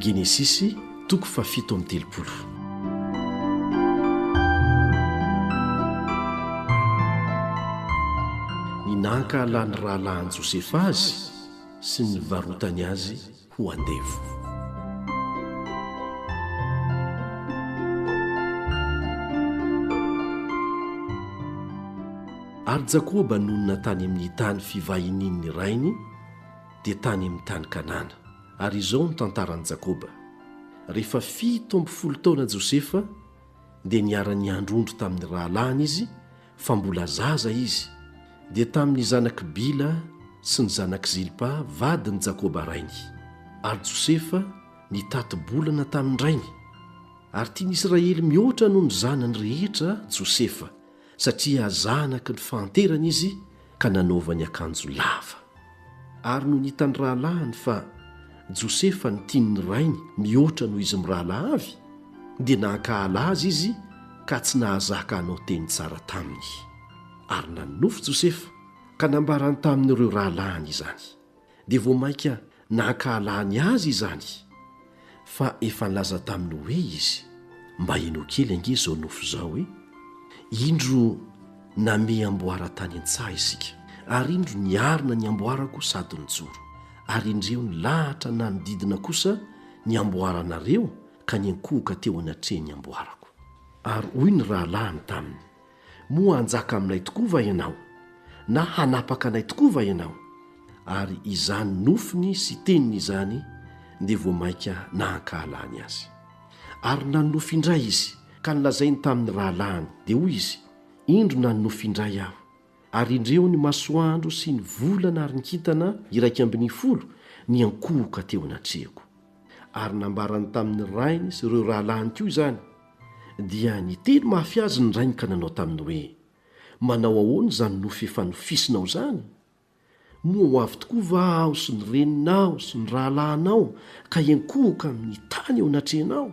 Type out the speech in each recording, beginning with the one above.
Genesisy toko fa 7:30. Ninankahalany rahalahin'i Josefa azy sy ny varotany azy ho andevo. Ary Jakoba nonona tany amin'ny tany fivahininy rainy dia tany amin'ny tany Kanana. Ary izao ny tantaran'i Jakoba. Rehefa 17 taona Josefa dia niara-ny androndro tamin'ny rahalahiny izy fa mbola zaza izy, dia tamin'ny zanak Bila sy ny zanak Zilpa vadiny Jakoba rainy. Ary Josefa nitato-bolana tamin'ny rainy. Ary tian'Israely mihoatra noho ny zanany rehetra Josefa, satria zanaky ny fanterany izy ka nanaovany akanjo lava. Ary no nitany rahalahiny fa Josefa ny tian'ny rainy mihoatra noho izy mirahalahy avy, dia nankahala azy izy ka tsy nahazaka hanao teny tsara taminy. Ary nanofo Josefa ka nambarany tamin'ireo rahalahiny izany. Dia vao mainka nankahalany azy izany, fa efa nilaza taminy hoe izy, mba ino kely ange izao nofo izao hoe indro name amboara tany an-tsaha isika, ary indro niarina ny amboarako sady nijoro, ary indreo ny lahatra na nididina kosa ny amboaranareo ka niankohoka teo anatrehany amboarako. Ary hoy ny rahalahiny taminy, moa hanjaka aminay tokoa va ianao, na hanapaka anay tokoa va ianao? Ary izany nofiny sy teniny izany dia vao mainka nankahalany azy. Ary nanofo indray izy ka nilazainy tamin'ny rahalahiny, dia hoy izy, indro nanofo indray aho, ary indreo ny masoandro sy ny volana ary ny kintana 110 niankohoka teo anatrehako. Ary nambarany tamin'ny rainy sy ireo rahalahiny koa izany, dia niteny mafy azy ny rainy ka nanao taminy hoe, manao ahoana izany nofo efa nofisinao izany? Moa ho avy tokoa va aho sy ny reninao sy ny rahalahinao ka iankohoka amin'ny tany eo anatrehanao?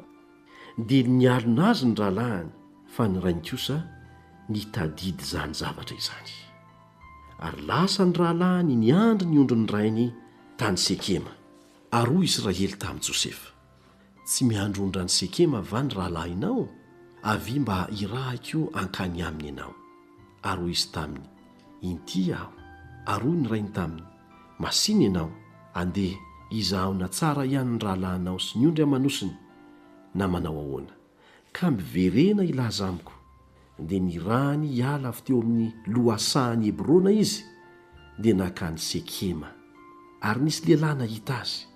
Dia nialina azy ny rahalahiny, fa ny rainy kosa nitadidy izany zavatra izany. Ary lasa ny rahalahiny niandry ny ondry ny rainy tany Sekema. Ary hoy Israely tamin'i Josefa, tsy miandrondra ny Sekema va ny rahalahinao? Avy mba irahiko ankany aminy ianao. Ary hoy izy taminy, inty aho. Ary hoy ny rainy taminy, masiny ianao, andeha izahona tsara ihany ny rahalahinao sy ny ondry amanosiny, na manao ahoana, ka miverena ilaza amiko. Dia nirahany hiala avy teo amin'ny loasahany Hebrona izy, dia nakany Sekema. Ary nisy lehilahy nahita azy,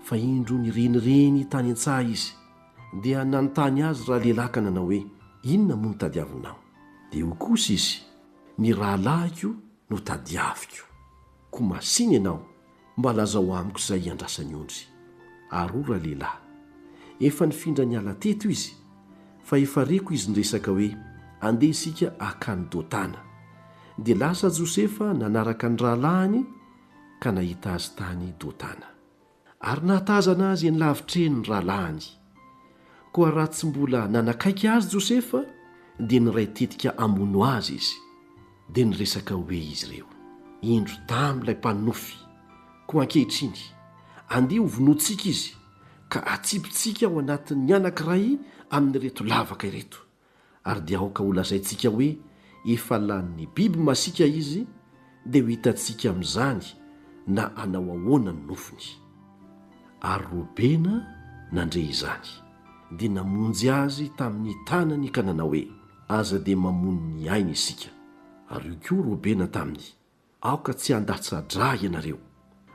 fa indro nirenireny tany an-tsaha izy, dia nanontany azy raha lehilahy ka nanao hoe, inona moa no tadiavinao? Dia ho kosa izy, ny rahalahiko no tadiaviko. Ko masiny ianao, mba lazao amiko izay iandrasany ondry. Ary raha lehilahy, efa nifindra ny ala teto izy, fa efa reko izy niresaka hoe, andeha isika akany Dotana. Dia lasa Josefa nanaraka ny rahalahiny ka nahita azy tany Dotana. Ary nahatazana azy eny lavitreny ny rahalahiny. Koa raha tsy mbola nanakaiky azy Josefa, dia niray tetika amono azy izy. Dia niresaka hoe izy ireo, indro tamilay mpanofy, koa ankehitriny andeha ho vonoantsika izy, ka atsipitsika ao anatin'ny anankiray amin'ny reto lavaka ireto. Ary dia aoka ho lazaintsika hoe efa lan'ny biby masika izy, dia ho hitantsika amin'izany na anao ahoana ny nofony. Ary Robena nandre izany, dia namonjy azy tamin'ny tanany ka nanao hoe, aza dia mamono ny aina isika. Ary io koa Robena taminy, aoka tsy handatsa-dra ianareo,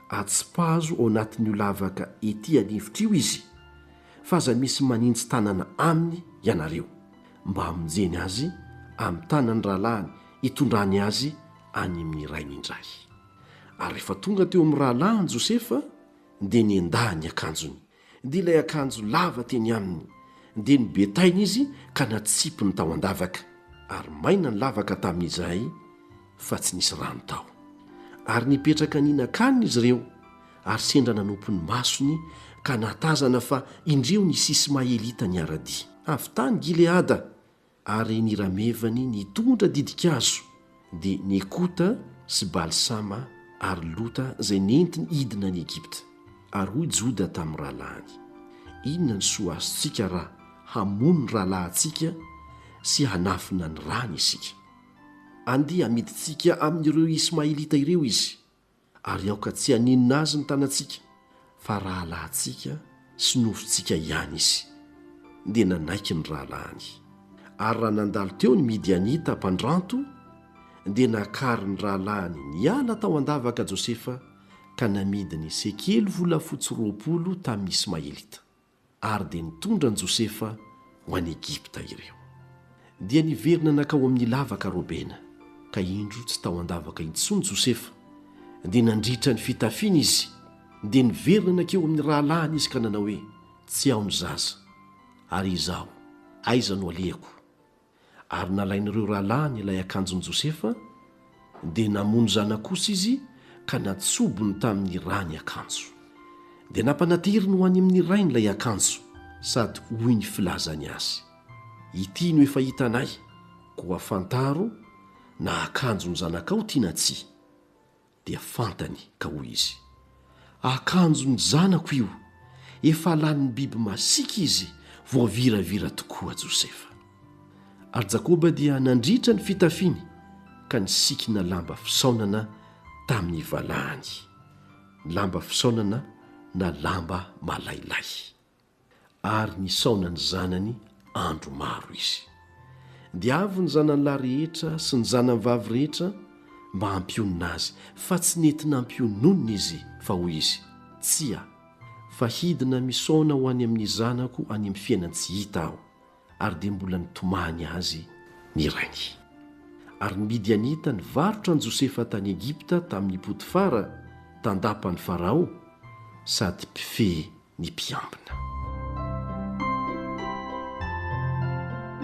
atsipazo ao anatin'io lavaka ety anivitra io izy, fa aza misy manintsy tanana aminy ianareo, mba hamonjeny azy amin'ny tanany rahalahiny hitondrany azy any amin'ny rainy indray. Ary rehefa tonga teo amin'ny rahalahiny Josefa, dia niendahy ny akanjony, dia ilay akanjo lava teny aminy, dia nibetainy izy ka natsipy ny tao an-davaka. Ary maina ny lavaka tamin'izay, fa tsy nisy rano tao. Ary nipetraka nihinan-kanina izy ireo, ary sendra nanompo ny masony ka natazana fa indreo ny sisy mahelita ny aradi avy tany Gileada. Ary niramevany nitondra didikazo, dia Nekota sy Balsama ary Lota izay nentiny hidina ny Egypta. Ary hoy Joda tamin'ny rahalahiny, inona ny soa azontsika raha hamono ny rahalahintsika sy hanafina ny rany isika. Andeha hamidintsika amin'ireo ismaelita ireo izy, ary aoka tsy haninona azy ny tanantsika, fa rahalahintsika sy nofontsika ihany izy. Dia nanaiky ny rahalahiny. Ary raha nandalo teo ny Midianita mpandranto, dia nakary ny rahalahiny niala tao andavaka Josefa ka namidy ny sekely volafotsy 20 tamin'ny Ismaelita. Ary dia nitondra ny Josefa ho any Egipta ireo. Dia niverina nakao amin'ny lavaka Robena, ka indro tsy tao andavaka intsony Josefa. Dia nandritra ny fitafiana izy, dia niverina nakeo amin'ny rahalahiny izy ka nanao hoe tsy ao ny zaza, ary izaho aiza no alehako. Ary nalain'ireo rahalahiny ilay akanjon'i Josefa, dia namono zana kosa izy ka natsobony tamin'ny rany akanjo. Dia nampanateriny ho any amin'ny rainy ilay akanjo, sady hoy ny filazany azy: ity no efa hitanay, ko afantaro na akanjo ny zanakao tiana tsia. Dia fantany ka hoy izy: akanjo ny zanako io, efa lanin'ny biby masika izy, voaviravira tokoa Josefa. Ary Jakoba dia nandritra ny fitafiany ka nisikina lamba fisaonana tamin'ny valahany, lamba fisaonana na lamba malailay. Ary nisaona ny zanany andro maro izy. Dia avy ny zanany lahy rehetra sy ny zanany vavy rehetra mba hampionina azy, fa tsy nentina hampiononona izy, fa hoy izy: tsia, fa hidina misaona ho any amin'ny zanako any amin'ny fiainany tsy hita aho. Ary dia mbola nitomany azy ny rainy. Ary ny Midianita nivarotra ny Josefa tany Egipta tamin'ny Potifara, tandapany Farao, sady mpifehy ny mpiambina.